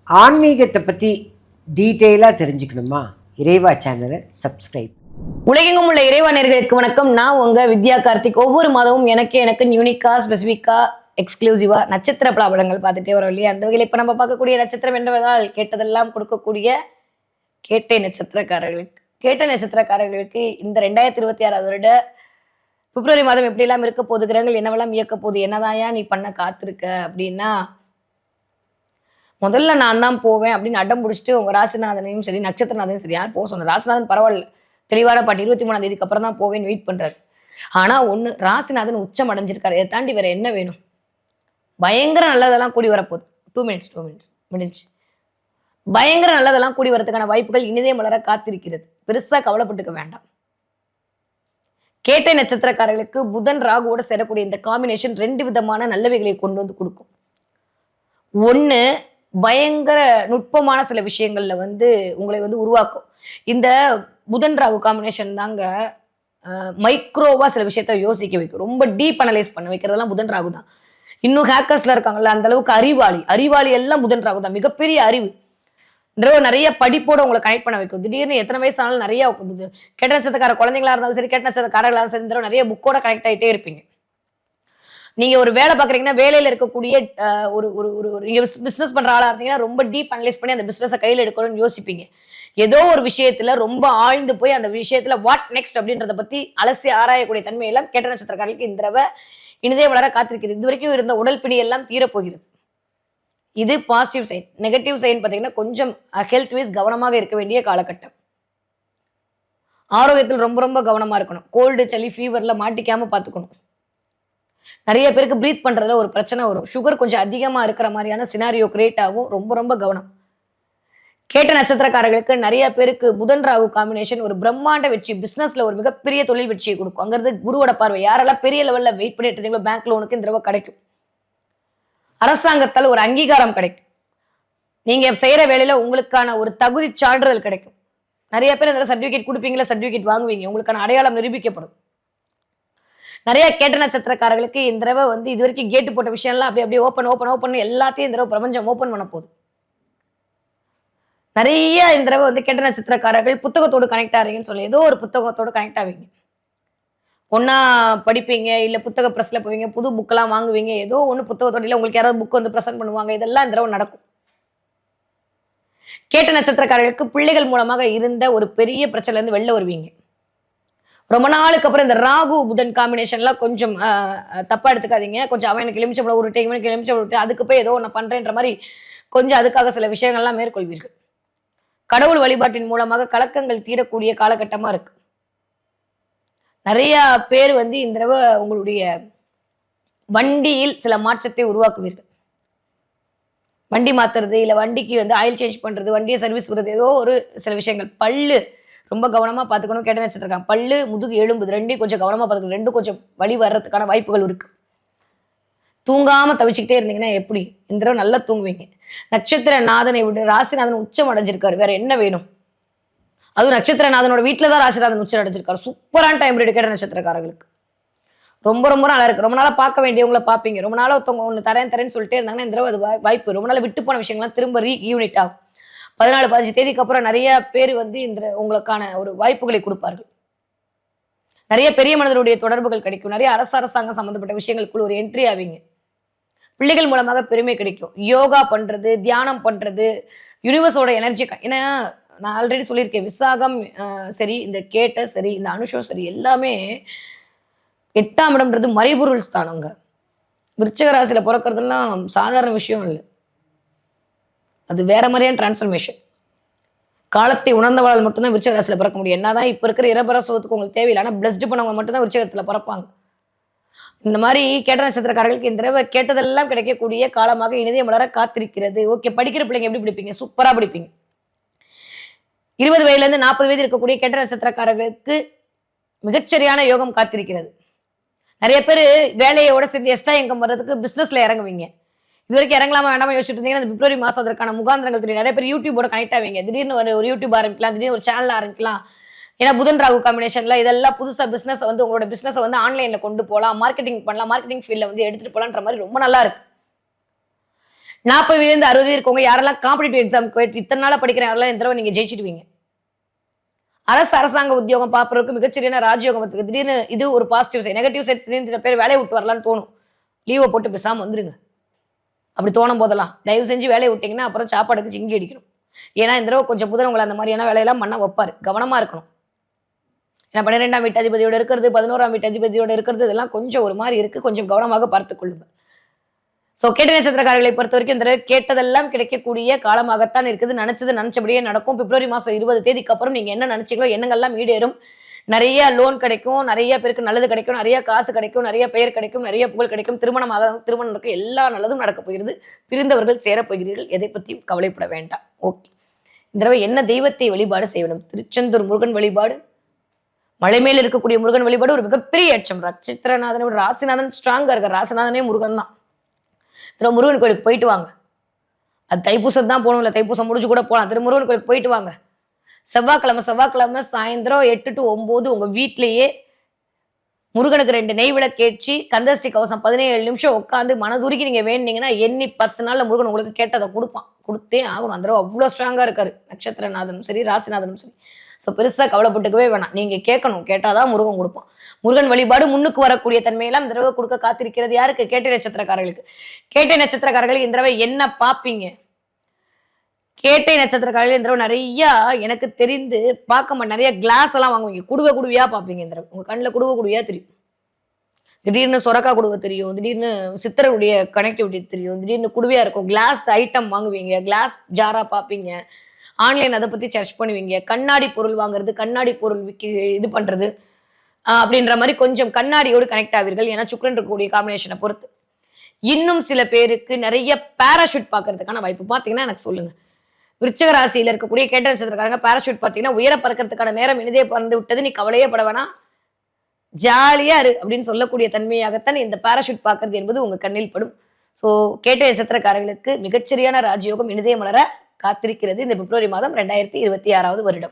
ஆன்மீகத்தை பற்றி டீட்டெயிலாக தெரிஞ்சுக்கணுமா? இறைவா சேனலை சப்ஸ்கிரைப். உலகெங்கும் உள்ள இறைவானர்களுக்கு வணக்கம். நான் உங்க வித்யா கார்த்திக். ஒவ்வொரு மாதமும் எனக்கு யூனிக்கா, ஸ்பெசிஃபிக்கா, எக்ஸ்க்ளூசிவா நட்சத்திர பலாபலங்கள் பார்த்துட்டே வரோம் இல்லையா? அந்த வகையில் இப்போ நம்ம பார்க்கக்கூடிய நட்சத்திரம் என்னவென்றால் கேட்டதெல்லாம் கொடுக்கக்கூடிய கேட்ட நட்சத்திரக்காரர்களுக்கு இந்த 2026 வருட பிப்ரவரி மாதம் எப்படியெல்லாம் இருக்க போகுது, கிரகங்கள் என்னவெல்லாம் இயக்க போகுது, என்னதாயா நீ பண்ண காத்திருக்க அப்படின்னா, முதல்ல நான் தான் போவேன் அப்படின்னு அடம் பிடிச்சிட்டு உங்க ராசிநாதனையும் சரி நட்சத்திரநாதனையும் சரி யார் போக சொன்ன? ராசிநாதன் பரவாயில்ல, தெளிவான பாட்டு 23ஆம் தேதிக்கு அப்புறம் தான் போவேன்னு வெயிட் பண்றாரு. ஆனா ஒண்ணு, ராசிநாதன் உச்சம் அடைஞ்சிருக்காரு. இதை தாண்டி வேற என்ன வேணும்? பயங்கர நல்லதெல்லாம் கூடி வரப்போகுது. 2 மினிட்ஸ் முடிஞ்சு. பயங்கர நல்லதெல்லாம் கூடி வரதுக்கான வாய்ப்புகள் இனிதே மலர காத்திருக்கிறது. பெருசா கவலைப்பட்டுக்க வேண்டாம். கேட்டை நட்சத்திரக்காரர்களுக்கு புதன் ராகுவோட சேரக்கூடிய இந்த காம்பினேஷன் 2 விதமான நல்லவைகளை கொண்டு வந்து கொடுக்கும். ஒண்ணு, பயங்கர நுட்பமான சில விஷயங்கள்ல உங்களை உருவாக்கும். இந்த புதன் ராகு காம்பினேஷன் தாங்க மைக்ரோவா சில விஷயத்த யோசிக்க வைக்கும். ரொம்ப டீப் அனலைஸ் பண்ண வைக்கிறதெல்லாம் புதன் ராகு தான். இன்னும் ஹேக்கர்ஸ்ல இருக்காங்கல்ல, அந்த அளவுக்கு அறிவாளி எல்லாம் புதன் ராகு தான். மிகப்பெரிய அறிவு நிறைய படிப்போட உங்களை கனெக்ட் பண்ண வைக்கும். திடீர்னு எத்தனை வயசு ஆனாலும் நிறைய கெட்ட நட்சத்திரக்கார குழந்தைங்களா இருந்தாலும் சரி, கெட்ட நட்சத்திரக்காரர்களா இருந்தாலும் சரி, நிறைய புக்கோட கனெக்ட் ஆகிட்டே இருப்பீங்க. நீங்க ஒரு வேலை பாக்குறீங்கன்னா, வேலையில இருக்கக்கூடிய ஒரு ஒரு ஒரு பிசினஸ் பண்ற ஆளா இருந்தீங்கன்னா ரொம்ப டீப் அனலைஸ் பண்ணி அந்த பிசினஸை கையில எடுக்கணும்னு யோசிப்பீங்க. ஏதோ ஒரு விஷயத்துல ரொம்ப ஆழ்ந்து போய் அந்த விஷயத்துல வாட் நெக்ஸ்ட் அப்படின்றத பத்தி அலசி ஆராயக்கூடிய தன்மை எல்லாம் கேட்ட நட்சத்திரக்காரர்களுக்கு இந்த தடவை இனிதே வளர காத்திருக்கிறது. இது வரைக்கும் இருந்த உடல் பிடி எல்லாம் தீரப்போகிறது. இது பாசிட்டிவ் சைன். நெகட்டிவ் சைன் பார்த்தீங்கன்னா, கொஞ்சம் ஹெல்த் வைஸ் கவனமாக இருக்க வேண்டிய காலகட்டம். ஆரோக்கியத்தில் ரொம்ப ரொம்ப கவனமா இருக்கணும். கோல்டு, சளி, ஃபீவர்ல மாட்டிக்காம பார்த்துக்கணும். நிறைய பேருக்கு பிரீத் பண்றதுல ஒரு பிரச்சனை வரும். சுகர் கொஞ்சம் அதிகமா இருக்கிற மாதிரியான சினாரியோ கிரியேட் ஆகும். ரொம்ப ரொம்ப கவனம். கேட்ட நட்சத்திரக்காரர்களுக்கு நிறைய பேருக்கு புதன் ராகு காம்பினேஷன் ஒரு பிரம்மாண்ட வெற்றி, பிசினஸ்ல ஒரு மிகப்பெரிய தொழில் வெற்றியை கொடுக்கும். அங்கிருந்து குருவோட பார்வை. யாரெல்லாம் பெரிய லெவல்ல வெயிட் பண்ணிட்டு இருந்தீங்களோ பேங்க் லோனுக்கு இந்த தடவை கிடைக்கும். அரசாங்கத்தால் ஒரு அங்கீகாரம் கிடைக்கும். நீங்க செய்யற வேலையில உங்களுக்கான ஒரு தகுதி சான்றிதழ் கிடைக்கும். நிறைய பேர் இந்த சர்டிபிகேட் கொடுப்பீங்களா, சர்டிபிகேட் வாங்குவீங்க. உங்களுக்கான அடையாளம் நிரூபிக்கப்படும். நிறைய கேட்ட நட்சத்திரக்காரர்களுக்கு இந்த தடவை இது வரைக்கும் கேட்டு போட்ட விஷயம் எல்லாம் அப்படியே ஓப்பன் எல்லாத்தையும் இந்த தடவை பிரபஞ்சம் ஓப்பன் பண்ண போகுது. நிறைய இந்த தடவை கேட்ட நட்சத்திரக்காரர்கள் புத்தகத்தோடு கனெக்ட் ஆறீங்கன்னு சொல்லி ஏதோ ஒரு புத்தகத்தோடு கனெக்ட் ஆவீங்க. ஒன்னா படிப்பீங்க, இல்ல புத்தக பிரஸ்ல போவீங்க, புது புக்கெல்லாம் வாங்குவீங்க. ஏதோ ஒண்ணு புத்தகத்தோட இல்ல உங்களுக்கு யாராவது புக் பிரசன்ட் பண்ணுவாங்க. இதெல்லாம் இந்த தடவை நடக்கும். கேட்ட நட்சத்திரக்காரர்களுக்கு பிள்ளைகள் மூலமாக இருந்த ஒரு பெரிய பிரச்சனைல இருந்து வெளில வருவீங்க. ரொம்ப நாளுக்கு அப்புறம் இந்த ராகு புதன் காம்பினேஷன்லாம் கொஞ்சம் தப்பா எடுத்துக்காதீங்க. கொஞ்சம் அவன் எனக்கு எலுமிச்சம்பழம் உருட்டு, இவனுக்கு எலுமிச்சம்பழம் உருட்டு, அதுக்கு போய் ஏதோ ஒன்று பண்றேன்ற மாதிரி கொஞ்சம் அதுக்காக சில விஷயங்கள்லாம் மேற்கொள்வீர்கள். கடவுள் வழிபாட்டின் மூலமாக கலக்கங்கள் தீரக்கூடிய காலகட்டமா இருக்கு. நிறைய பேர் இந்த தடவை உங்களுடைய வண்டியில் சில மாற்றத்தை உருவாக்குவீர்கள். வண்டி மாத்துறது, இல்ல வண்டிக்கு ஆயில் சேஞ்ச் பண்றது, வண்டியை சர்வீஸ் விடுறது, ஏதோ ஒரு சில விஷயங்கள். பல்லு ரொம்ப கவனமா பார்த்துக்கணும். கேட்ட நட்சத்திரம் பல்லு, முதுகு, எலும்பு ரெண்டையும் கொஞ்சம் கவனமா பார்த்துக்கணும். ரெண்டும் கொஞ்சம் வலி வர்றதுக்கான வாய்ப்புகள் இருக்கு. தூங்காம தவிச்சுக்கிட்டே இருந்தீங்கன்னா எப்படி? இந்த தடவை நல்லா தூங்குவீங்க. நட்சத்திர நாதனை விட ராசிநாதன் உச்சம் அடைஞ்சிருக்காரு. வேற என்ன வேணும்? அதுவும் நட்சத்திரநாதனோட வீட்டுல தான் ராசிநாதன் உச்சம் அடைஞ்சிருக்காரு. சூப்பரான டைம் பீரியட் கேட்ட நட்சத்திரக்காரர்களுக்கு. ரொம்ப ரொம்ப நல்லா இருக்கு. ரொம்ப நாளா பார்க்க வேண்டியவங்களை பார்ப்பீங்க. ரொம்ப நாளா ஒருத்தவங்க ஒன்று தரேன்னு சொல்லிட்டே இருந்தாங்கன்னா இந்த தடவை அது வாய்ப்பு. ரொம்ப நாள் விட்டு போன விஷயங்கள்லாம் திரும்ப யூனிட் ஆகும். 14-15 தேதிக்கு அப்புறம் நிறைய பேர் இந்த உங்களுக்கான ஒரு வாய்ப்புகளை கொடுப்பார்கள். நிறைய பெரிய மனிதருடைய தொடர்புகள் கிடைக்கும். நிறைய அரசாங்கம் சம்பந்தப்பட்ட விஷயங்களுக்குள்ள ஒரு என்ட்ரி ஆவீங்க. பிள்ளைகள் மூலமாக பெருமை கிடைக்கும். யோகா பண்றது, தியானம் பண்றது, யூனிவர்ஸோட எனர்ஜி. ஏன்னா நான் ஆல்ரெடி சொல்லியிருக்கேன், விசாகம் சரி, இந்த கேட்ட சரி, இந்த அனுஷம் சரி, எல்லாமே 8ஆம் இடம்ன்றது மறைபொருள் ஸ்தானங்க. விருச்சிக ராசியில பிறக்கிறதுலாம் சாதாரண விஷயம் இல்லை. அது வேற மாதிரியான டிரான்ஸ்ஃபர்மேஷன். காலத்தை உணர்ந்தவளால் மட்டும்தான் விருச்சிக ராசியில பிறக்க முடியும். என்னதான் இப்ப இருக்கிற இரபரசுவத்துக்கு உங்களுக்கு தேவையில்லை. ஆனா பிளஸ்டு பண்ணவங்க மட்டும்தான் விருச்சிகத்துல பிறப்பாங்க. இந்த மாதிரி கேட்ட நட்சத்திரக்காரர்களுக்கு இந்த தடவை கேட்டதெல்லாம் கிடைக்கக்கூடிய காலமாக இனிதே மலர காத்திருக்கிறது. ஓகே, படிக்கிற பிள்ளைங்க எப்படி படிப்பீங்க? சூப்பரா படிப்பீங்க. 20 வயதுல இருந்து 40 வயது இருக்கக்கூடிய கேட்ட நட்சத்திரக்காரர்களுக்கு மிகச்சரியான யோகம் காத்திருக்கிறது. நிறைய பேர் வேலையோட சேர்ந்து எக்ஸ்ட்ரா இன்கம் வர்றதுக்கு பிசினஸ்ல இறங்குவீங்க. இது வரைக்கும் இறங்கலாமா வேண்டாமா யோசிச்சுட்டு இருந்தீங்கன்னா பிப்ரவரி மாசம் அதற்கான முகாந்திரங்கள் தெரியும். நிறைய பேர் யூடியூபோட கனெக்ட் ஆவீங்க. திடீர்னு ஒரு யூடியூப் ஆரம்பிக்கலாம், திடீர்னு ஒரு சேனல் ஆரம்பிக்கலாம். ஏன்னா புதன் ராகு காம்பினேஷன்ல இதெல்லாம் புதுசா பிசினஸ் உங்களோட பிசினஸ் ஆன்லைன்ல கொண்டு போகலாம், மார்க்கெட்டிங் பண்ணலாம், மார்க்கெட்டிங் ஃபீல்ட்ல எடுத்துட்டு போலான்ற மாதிரி ரொம்ப நல்லா இருக்கு. 40 60 இருக்கவங்க யாரெல்லாம் காம்படிட்டிவ் எக்ஸாம் இத்தனை நாளா படிக்கிற யாரெல்லாம் இந்த தடவை நீங்க ஜெயிச்சிடுவீங்க. அரசாங்க உத்தியோகம் பார்ப்பவருக்கு மிகச்சரியான ராஜயோகம் இருக்கு. திடீர்னு இது ஒரு பாசிட்டிவ் சைட். நெகட்டிவ் சைட் சில பேர் வேலையை விட்டு வரலான்னு தோணும். லீவை போட்டு பேசாம வந்துருங்க. அப்படி தோணும் போதெல்லாம் தயவு செஞ்சு வேலையை விட்டீங்கன்னா அப்புறம் சாப்பாடுக்கு சிங்கி அடிக்கணும். ஏன்னா இந்த தடவை கொஞ்சம் புதன் உங்களை அந்த மாதிரியான வேலையெல்லாம் பண்ண வைப்பாரு. கவனமா இருக்கணும். ஏன்னா 12ஆம் வீட்டு அதிபதியோட இருக்கிறது, 11ஆம் வீட்டு அதிபதியோட இருக்கிறது, இதெல்லாம் கொஞ்சம் ஒரு மாதிரி இருக்கு. கொஞ்சம் கவனமாக பார்த்துக் கொள்ளுங்க. சோ கேட்ட நட்சத்திரக்காரர்களை பொறுத்த வரைக்கும் இந்த கேட்டதெல்லாம் கிடைக்கக்கூடிய காலமாகத்தான் இருக்குது. நினைச்சபடியே நடக்கும். பிப்ரவரி மாசம் 20 தேதிக்கு அப்புறம் நீங்க என்ன நினைச்சீங்களோ எண்ணங்கள்லாம் ஈடேறும். நிறைய லோன் கிடைக்கும், நிறைய பேருக்கு நல்லது கிடைக்கும், நிறைய காசு கிடைக்கும், நிறைய பெயர் கிடைக்கும், நிறைய புகழ் கிடைக்கும், திருமணம் நடக்க எல்லா நல்லதும் நடக்க போகிறது. பிரிந்தவர்கள் சேரப் போகிறீர்கள். எதை பற்றியும் கவலைப்பட வேண்டாம். ஓகே, இந்த தடவை என்ன தெய்வத்தை வழிபாடு செய்யணும்? திருச்செந்தூர் முருகன் வழிபாடு, மலை மேல் இருக்கக்கூடிய முருகன் வழிபாடு ஒரு மிகப்பெரிய ஏற்றம். நட்சத்திரநாதனை விட ராசிநாதன் ஸ்ட்ராங்கா இருக்க. ராசிநாதனே முருகன் தான். முருகன் கோயிலுக்கு போயிட்டு வாங்க. அது தைப்பூசம் தான் போகணும், இல்லை தைப்பூசம் முடிஞ்சு கூட போகலாம். முருகன் கோயிலுக்கு போயிட்டு வாங்க. செவ்வாய்க்கிழமை சாயந்தரம் 8 to 9 உங்க வீட்டிலேயே முருகனுக்கு 2 நெய் விளக்கேற்றி கந்தசஷ்டி கவசம் 17 நிமிஷம் உட்காந்து மனதுருக்கி நீங்க வேணுனீங்கன்னா எண்ணி 10 நாள்ல முருகன் உங்களுக்கு கேட்டதை கொடுப்பான். கொடுத்தே ஆகணும். அந்த அவ்வளோ ஸ்ட்ராங்கா இருக்காரு. நட்சத்திரநாதனும் சரி, ராசிநாதனும் சரி. ஸோ பெருசா கவலைப்பட்டுக்கவே வேணாம். நீங்க கேட்கணும், கேட்டாதான் முருகன் கொடுப்பான். முருகன் வழிபாடு முன்னுக்கு வரக்கூடிய தன்மையெல்லாம் இந்த தடவை கொடுக்க காத்திருக்கிறது. யாருக்கு? கேட்டை நட்சத்திரக்காரர்களுக்கு. கேட்டை நட்சத்திரக்காரர்களுக்கு இந்த தடவை என்ன பார்ப்பீங்க? கேட்டை நட்சத்திரக்காரர்கள் இந்த தடவை நிறைய எனக்கு தெரிந்து பார்க்க மாட்டேன். நிறைய கிளாஸ் எல்லாம் வாங்குவீங்க. குடுவையா பார்ப்பீங்க. இந்த தடவை உங்க கண்ணில் குடுவையா தெரியும். திடீர்னு சொரக்கா குடுவை தெரியும், திடீர்னு சித்தருடைய கனெக்டிவிட்டி தெரியும், திடீர்னு குடுவையா இருக்கும். கிளாஸ் ஐட்டம் வாங்குவீங்க, கிளாஸ் ஜாரா பார்ப்பீங்க. ஆன்லைன் அதை பத்தி சர்ச் பண்ணுவீங்க. கண்ணாடி பொருள் வாங்குறது, கண்ணாடி பொருள் இது பண்றது அப்படின்ற மாதிரி கொஞ்சம் கண்ணாடியோடு கனெக்ட் ஆவீர்கள். ஏன்னா சுக்கிரன் இருக்கக்கூடிய காம்பினேஷனை பொறுத்து. இன்னும் சில பேருக்கு நிறைய பேராஷூட் பார்க்கறதுக்கான வாய்ப்பு. பார்த்தீங்கன்னா எனக்கு சொல்லுங்க. விருச்சிக ராசியில இருக்கக்கூடிய கேட்ட நட்சத்திரக்காரங்க பேராஷூட் பார்த்தீங்கன்னா உயர பறக்கிறதுக்கான நேரம் இனிதே பறந்து விட்டது, நீ கவலையே பட வேணாம், ஜாலியா இரு அப்படின்னு சொல்லக்கூடிய தன்மையாகத்தான் இந்த பேராஷூட் பார்க்கறது என்பது உங்க கண்ணில் படும். ஸோ கேட்ட நட்சத்திரக்காரர்களுக்கு மிகச்சரியான ராஜயோகம் இனிதே மலர காத்திருக்கிறது இந்த பிப்ரவரி மாதம் 2026 வருடம்.